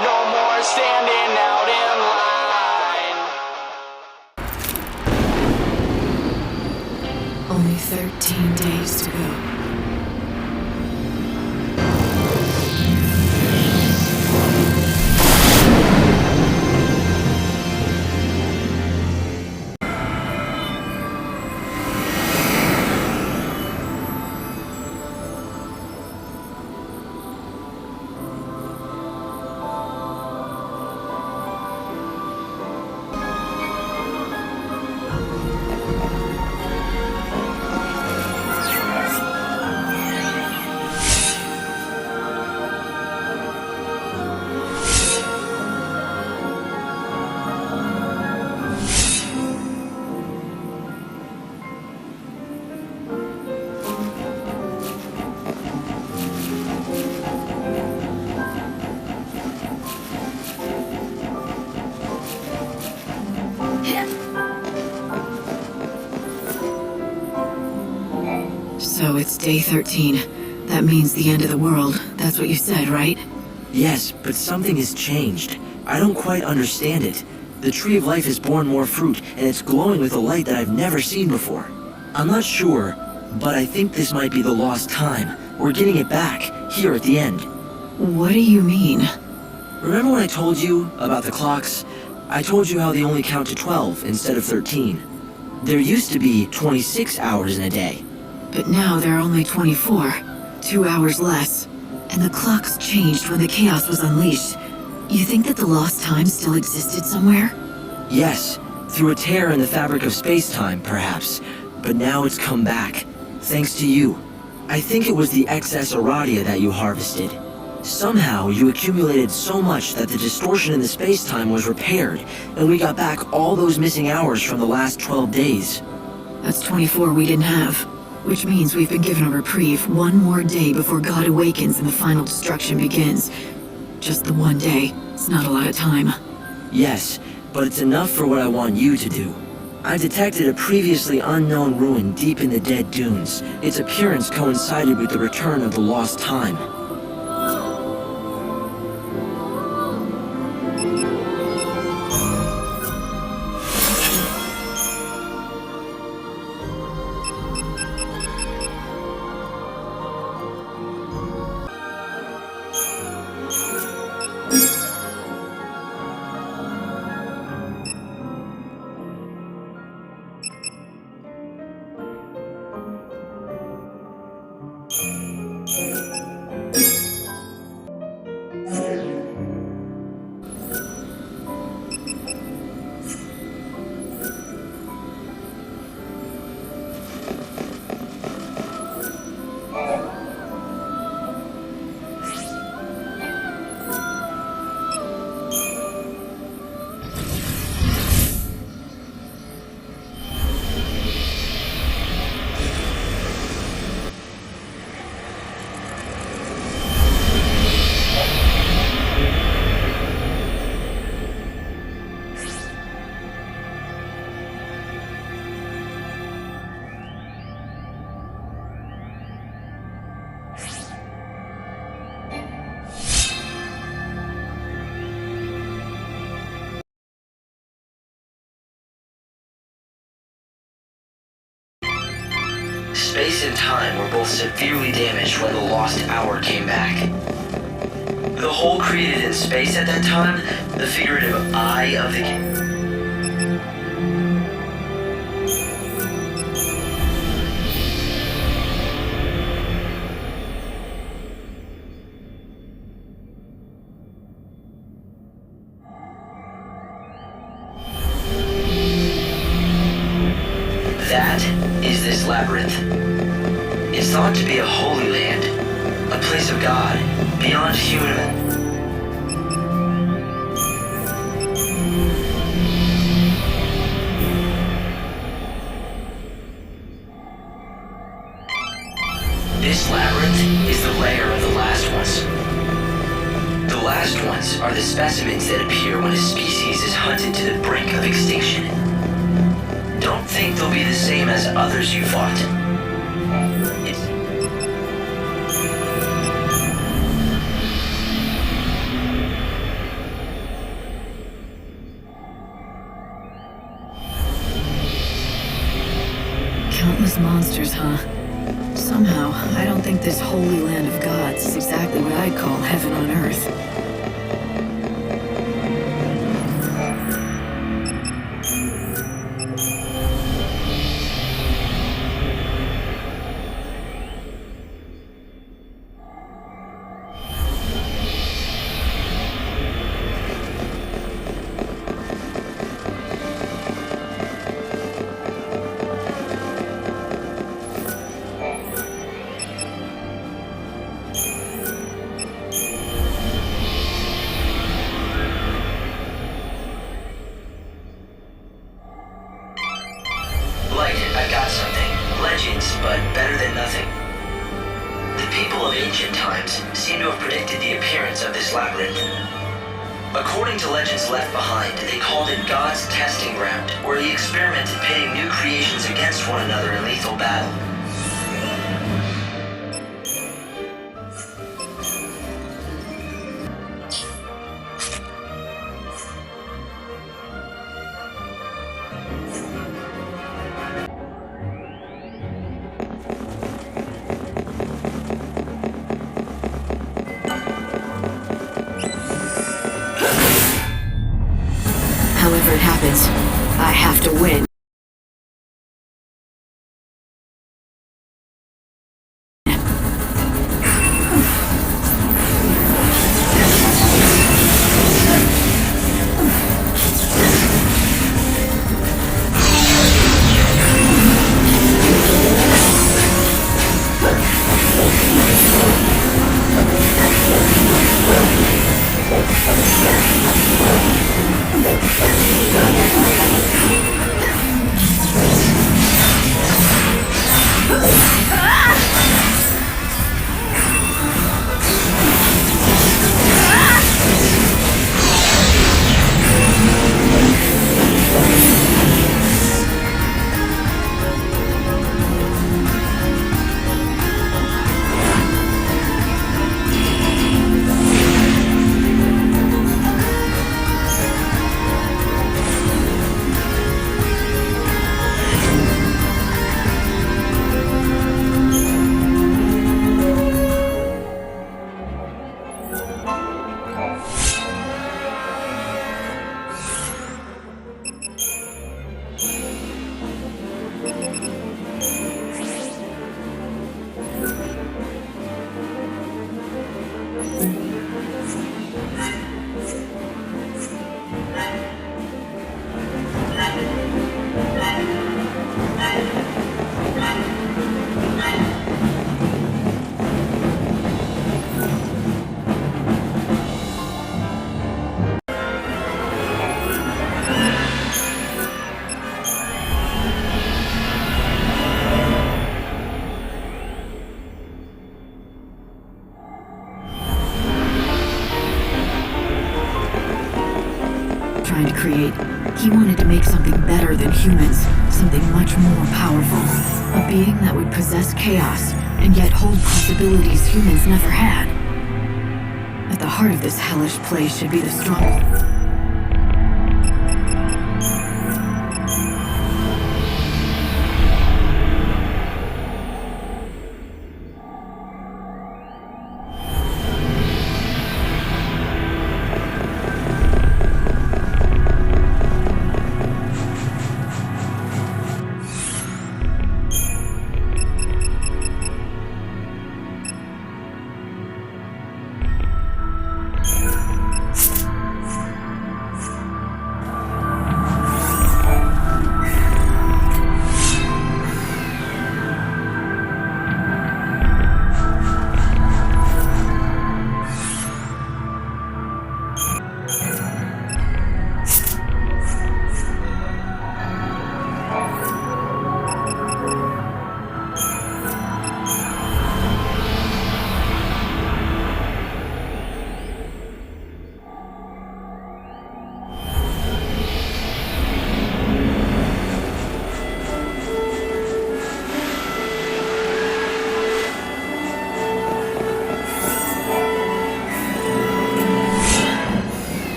No more standing out in line. Only 13 days to go. So it's day 13. That means the end of the world. That's what you said, right? Yes, but something has changed. I don't quite understand it. The Tree of Life has borne more fruit, and it's glowing with a light that I've never seen before. I'm not sure, but I think this might be the lost time. We're getting it back, here at the end. What do you mean? Remember when I told you about the clocks? I told you how they only count to 12 instead of 13. There used to be 26 hours in a day. But now there are only 24. 2 hours less. And the clocks changed when the chaos was unleashed. You think that the lost time still existed somewhere? Yes, through a tear in the fabric of space-time, perhaps. But now it's come back, thanks to you. I think it was the excess Aradia that you harvested. Somehow, you accumulated so much that the distortion in the space-time was repaired, and we got back all those missing hours from the last 12 days. That's 24 we didn't have. Which means we've been given a reprieve, one more day before God awakens and the final destruction begins. Just the one day. It's not a lot of time. Yes, but it's enough for what I want you to do. I detected a previously unknown ruin deep in the Dead Dunes. Its appearance coincided with the return of the lost time. Space and time were both severely damaged when the lost hour came back. The hole created in space at that time, the figurative eye of the... That is this labyrinth. It's thought to be a holy land, a place of God, beyond human... This labyrinth is the lair of the last ones. The last ones are the specimens that appear when a species is hunted to the brink of extinction. Don't think they'll be the same as others you fought. This holy land of gods is exactly what I'd call heaven on earth. I've got something. Legends, but better than nothing. The people of ancient times seem to have predicted the appearance of this labyrinth. According to legends left behind, they called it God's testing ground, where he experimented pitting new creations against one another in lethal battle. However it happens, I have to win. Trying to create. He wanted to make something better than humans, something much more powerful. A being that would possess chaos, and yet hold possibilities humans never had. At the heart of this hellish place should be the struggle.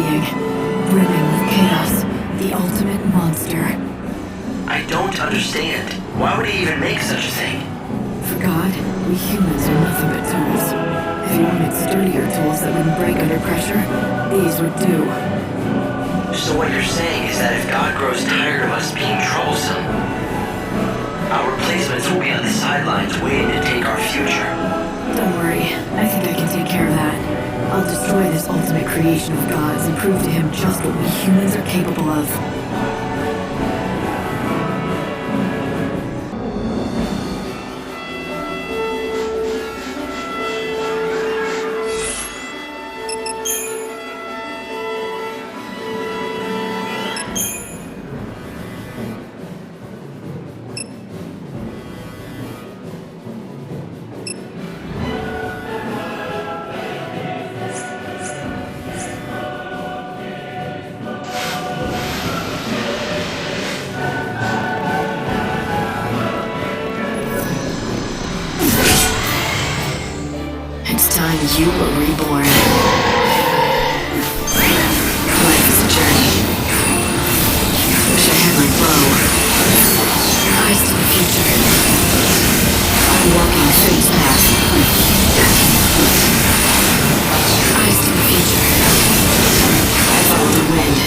being, brimming with chaos, the ultimate monster. I don't understand. Why would he even make such a thing? For God, we humans are nothing but tools. If he wanted sturdier tools that wouldn't break under pressure, these would do. So what you're saying is that if God grows tired of us being troublesome, our replacements will be on the sidelines waiting to take our future. Don't worry, I think I can take care of that. I'll destroy this ultimate creation of God's and prove to him just what we humans are capable of. You were reborn. Life is a journey. Wish I had my bow. Eyes to the future. I'm walking fate's path. Eyes to the future. I follow the wind.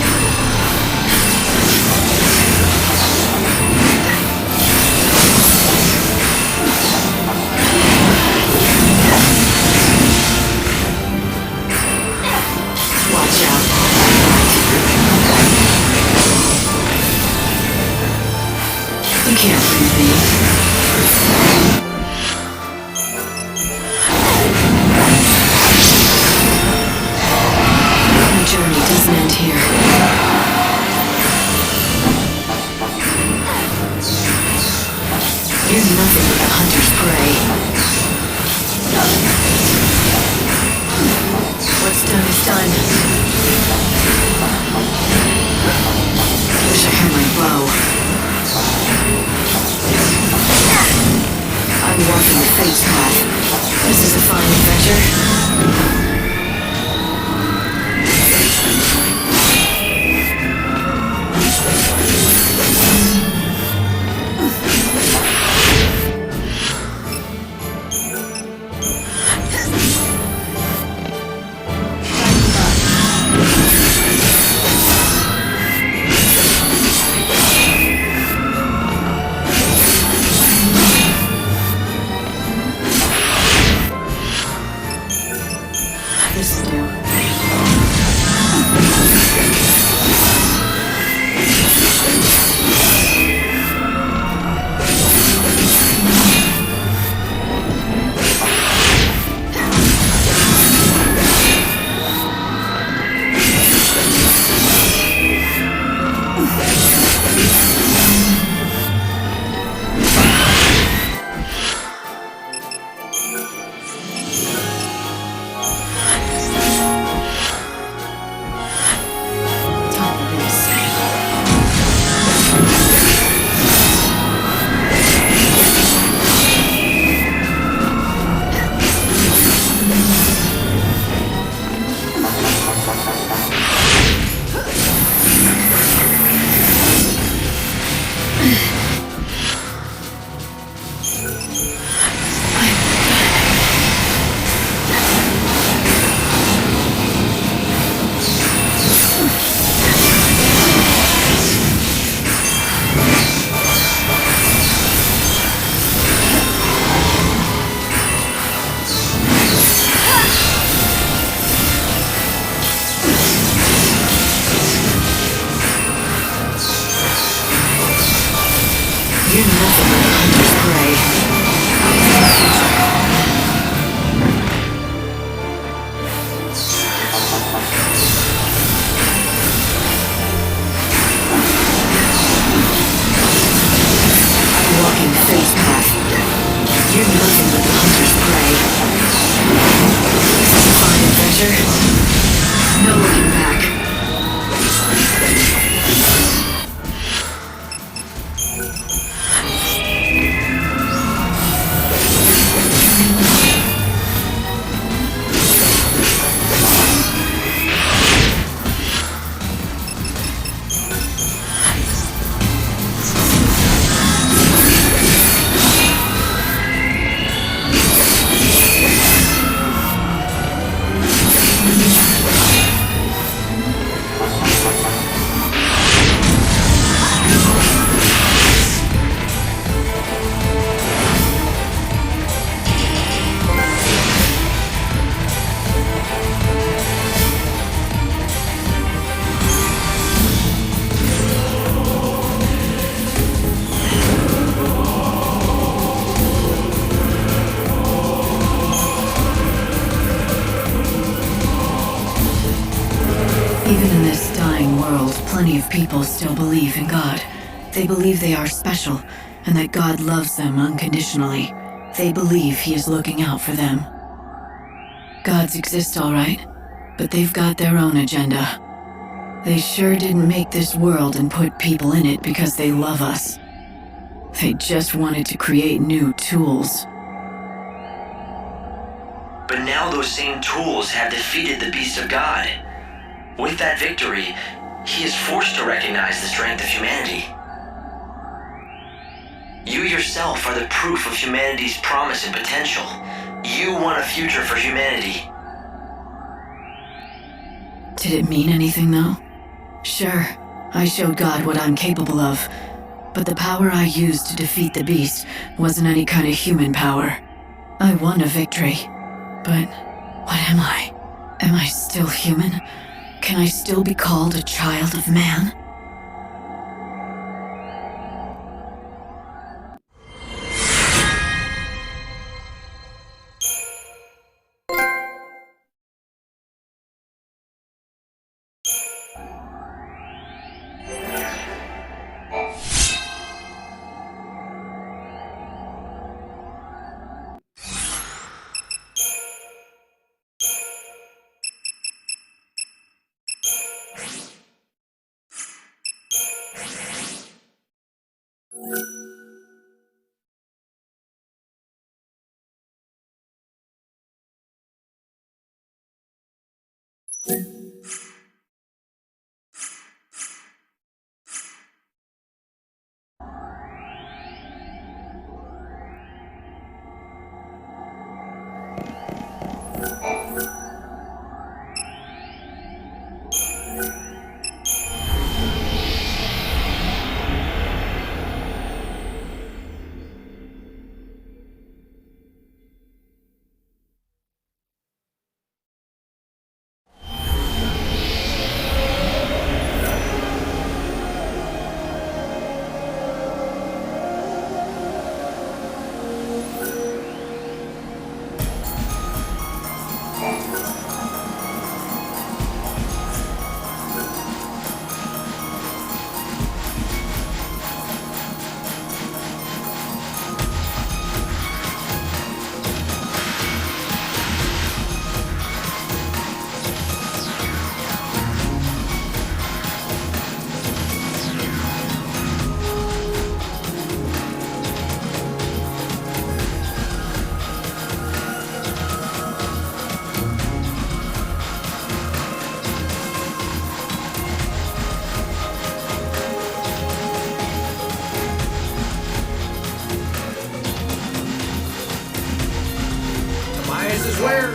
You can't freeze me. My journey doesn't end here. You're nothing but the hunter's prey. What's done is done. Wish I had my bow. I'm walking the fate's path. This is a fine adventure. plenty of people still believe in God. They believe they are special, and that God loves them unconditionally. They believe He is looking out for them. Gods exist, all right, but they've got their own agenda. They sure didn't make this world and put people in it because they love us. They just wanted to create new tools. But now those same tools have defeated the Beast of God. With that victory, he is forced to recognize the strength of humanity. You yourself are the proof of humanity's promise and potential. You want a future for humanity. Did it mean anything, though? Sure, I showed God what I'm capable of, but the power I used to defeat the beast wasn't any kind of human power. I won a victory, but what am I? Am I still human? Can I still be called a child of man?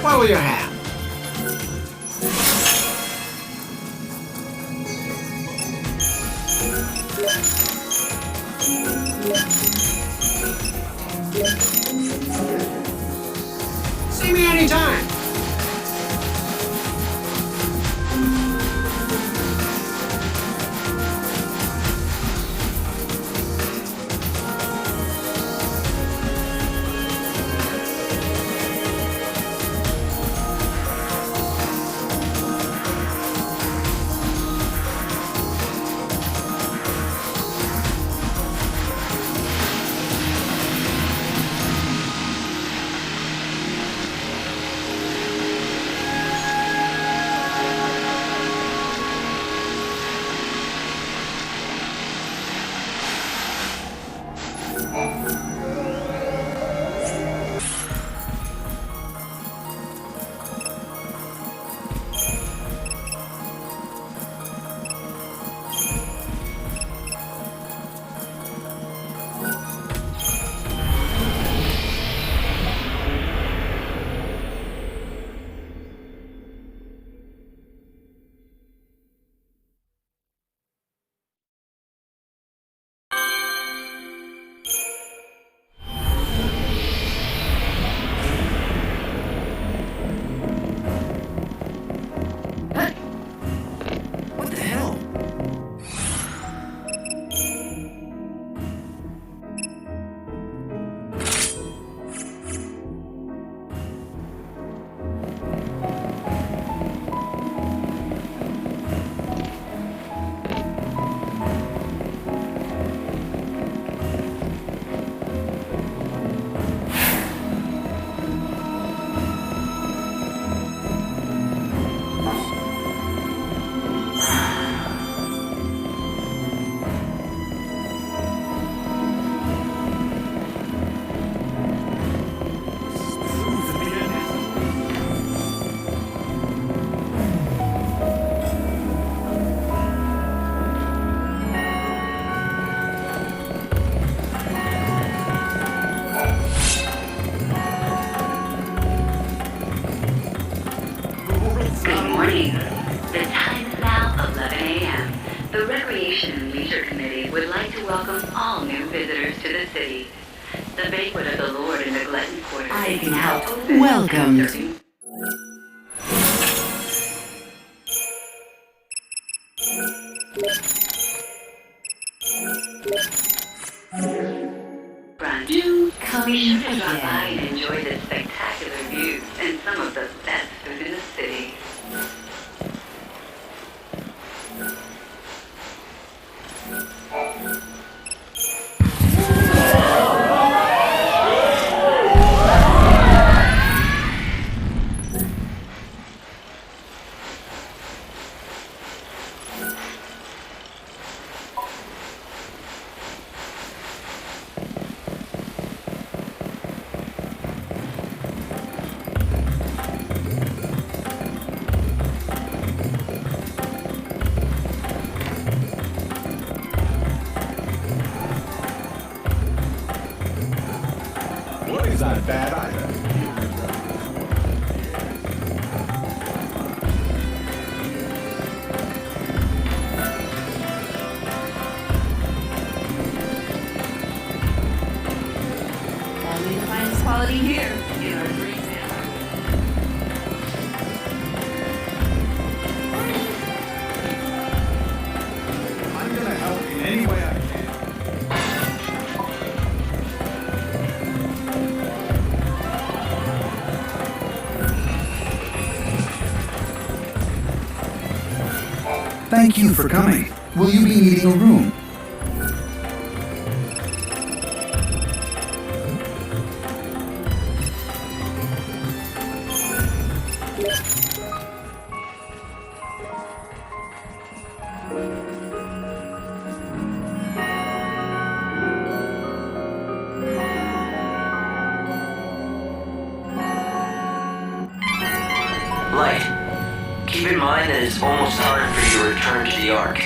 What will you have? See me anytime. new visitors to the city. The banquet of the Lord in the Glutton Quarter. I is now open welcome. and serving brunch. Do come Be sure to drop by again. and enjoy the spectacular views and some of the best food in the city. Is not bad either. Only the finest quality here in our great town. I'm gonna help in any way I can. Thank you for coming. Will you be needing a room? Light, keep in mind that it's almost time for you to return to the Ark.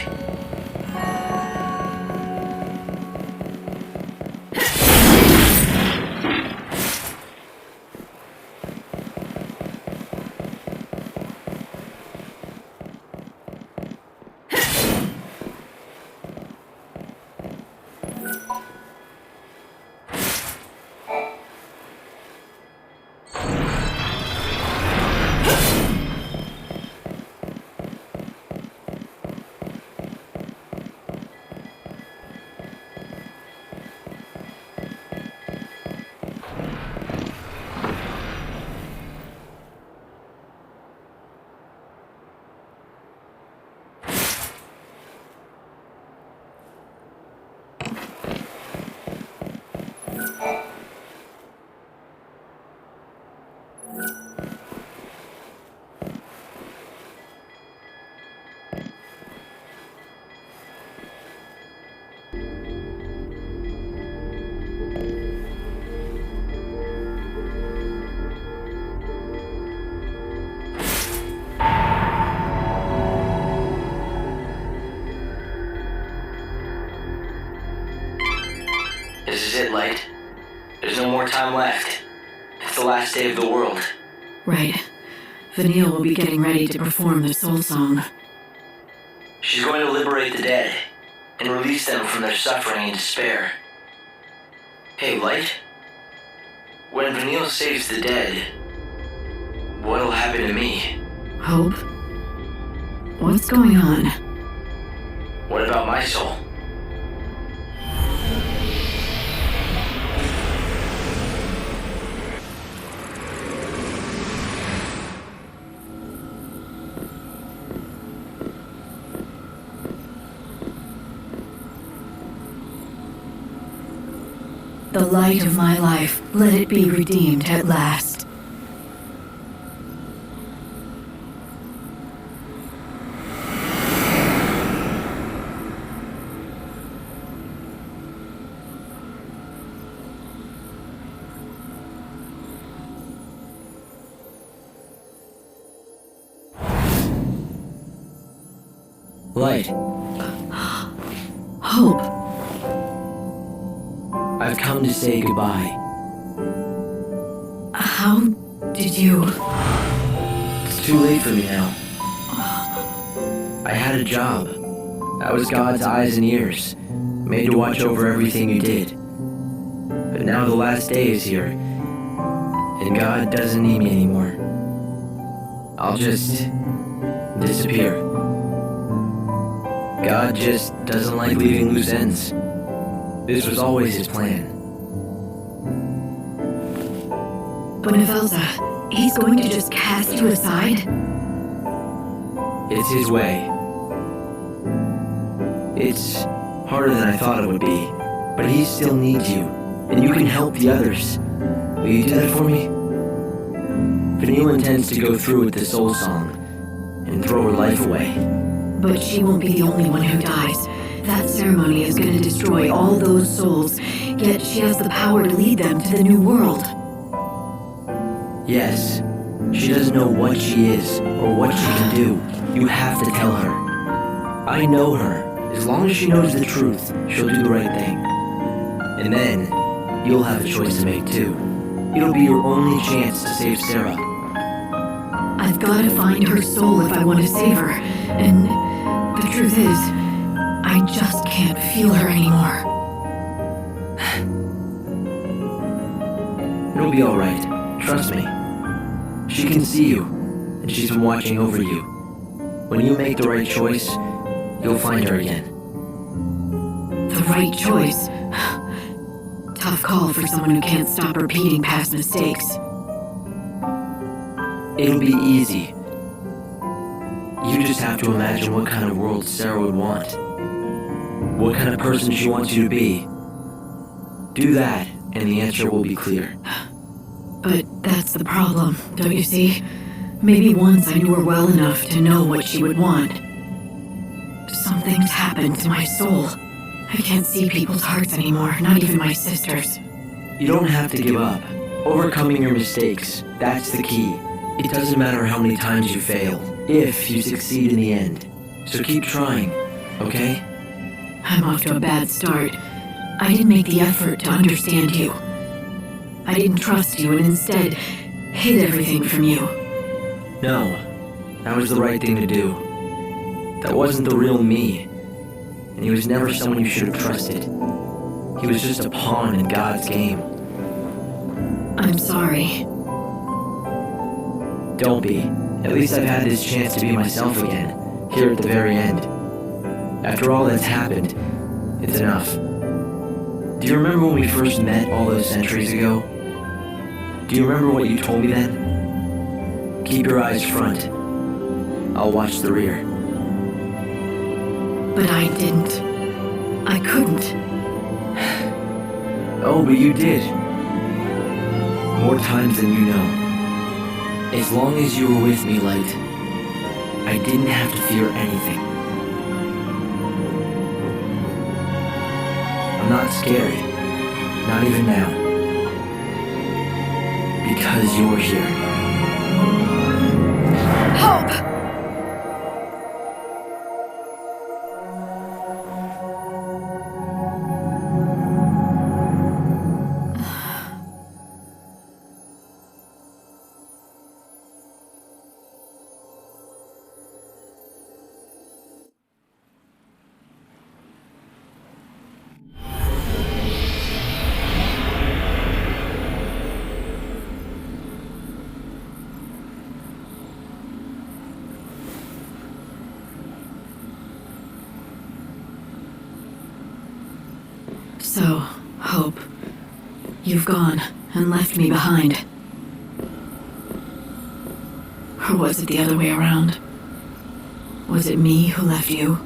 This is it, Light. There's no more time left. It's the last day of the world. Right. Vanille will be getting ready to perform the soul song. She's going to liberate the dead and release them from their suffering and despair. Hey, Light. When Vanille saves the dead, what'll happen to me? Hope? What's going on? What about my soul? The light of my life, let it be redeemed at last. Light, Hope. I've come to say goodbye. How did you... It's too late for me now. I had a job, I was God's eyes and ears, made to watch over everything you did. But now the last day is here, and God doesn't need me anymore. I'll just disappear. God just doesn't like leaving loose ends. This was always his plan. But Nevelza, he's going to just cast you aside? It's his way. It's harder than I thought it would be, but he still needs you, and you can help the others. Will you do that for me? Vanille intends to go through with the Soul Song and throw her life away. But she won't be the only one who dies. That ceremony is going to destroy all those souls, yet she has the power to lead them to the new world. Yes, she doesn't know what she is or what she can do. You have to tell her. I know her. As long as she knows the truth, she'll do the right thing. And then, you'll have a choice to make too. It'll be your only chance to save Sarah. I've got to find her soul if I want to save her. And the truth is, I just can't feel her anymore. It'll be alright. Trust me. She can see you, and she's been watching over you. When you make the right choice, you'll find her again. The right choice? Tough call for someone who can't stop repeating past mistakes. It'll be easy. You just have to imagine what kind of world Sarah would want. What kind of person she wants you to be. Do that, and the answer will be clear. But that's the problem, don't you see? Maybe once I knew her well enough to know what she would want. Something's happened to my soul. I can't see people's hearts anymore, not even my sister's. You don't have to give up. Overcoming your mistakes, that's the key. It doesn't matter how many times you fail, if you succeed in the end. So keep trying, okay? I'm off to a bad start. I didn't make the effort to understand you. I didn't trust you and instead hid everything from you. No, that was the right thing to do. That wasn't the real me. And he was never someone you should have trusted. He was just a pawn in God's game. I'm sorry. Don't be. At least I've had this chance to be myself again, here at the very end. After all that's happened, it's enough. Do you remember when we first met all those centuries ago? Do you remember what you told me then? Keep your eyes front. I'll watch the rear. But I didn't. I couldn't. Oh, but you did. More times than you know. As long as you were with me, Light, I didn't have to fear anything. I'm not scared. Not even now. Because you're here. Hope! So, Hope, you've gone and left me behind. Or was it the other way around? Was it me who left you?